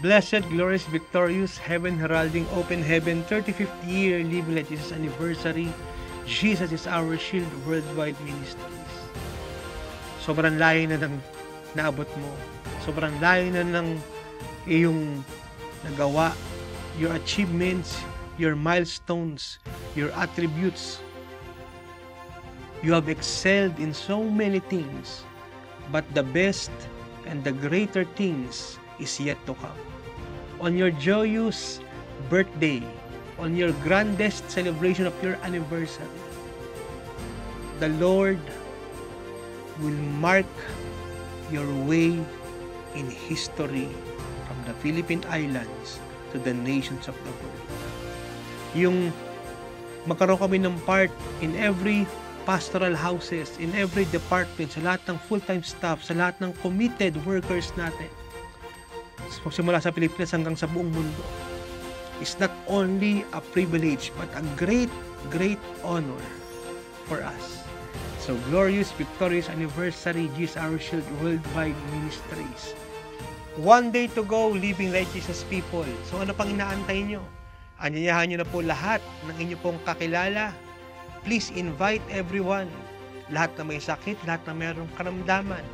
Blessed, glorious, victorious, heaven heralding, open heaven, 35th year, Living Light Jesus anniversary. Jesus is our shield, worldwide ministries. Sobrang layo na ng naabot mo. Sobrang layo na ng iyong nagawa, your achievements, your milestones, your attributes. You have excelled in so many things, but the best and the greater things is yet to come. On your joyous birthday, on your grandest celebration of your anniversary, the Lord will mark your way in history from the Philippine Islands to the nations of the world. Yung magkaroon kami ng part in every pastoral houses, in every department, sa lahat ng full-time staff, sa lahat ng committed workers natin, simula sa Pilipinas hanggang sa buong mundo, is not only a privilege but a great, great honor for us. So, glorious, victorious anniversary, Jesus Our Shield Worldwide Ministries. One day to go, Living Light Jesus people. So, ano pang inaantay nyo? Anyayahan nyo na po lahat ng inyo pong kakilala. Please invite everyone. Lahat na may sakit, lahat na mayroong karamdaman,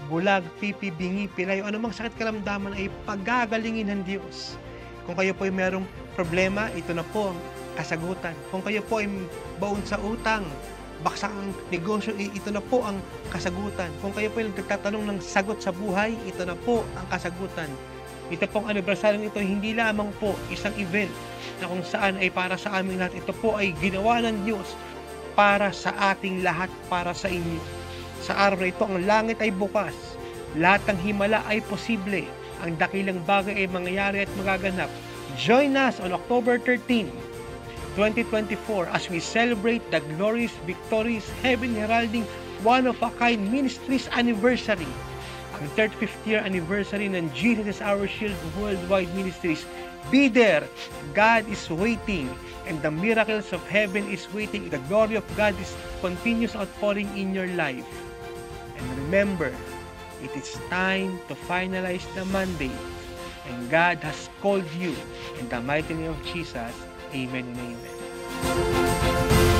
bulag, pipi, bingi, pilay, o anumang sakit karamdaman ay pagagalingin ng Diyos. Kung kayo po ay mayroong problema, ito na po ang kasagutan. Kung kayo po ay baon sa utang, baksak ang negosyo, ito na po ang kasagutan. Kung kayo po ay nagtatanong ng sagot sa buhay, ito na po ang kasagutan. Ito pong anibersaryo ito, hindi lamang po isang event na kung saan ay para sa aming lahat. Ito po ay ginawa ng Diyos para sa ating lahat, para sa inyo. Sa araw na ito, ang langit ay bukas. Lahat ng himala ay posible. Ang dakilang bagay ay mangyayari at magaganap. Join us on October 13, 2024 as we celebrate the glorious, victorious, heaven heralding, one-of-a-kind ministries anniversary. Ang 35th year anniversary ng Jesus is Our Shield Worldwide Ministries. Be there. God is waiting, and the miracles of heaven is waiting. The glory of God is continuous outpouring in your life. And remember, it is time to finalize the mandate, and God has called you in the mighty name of Jesus. Amen and amen.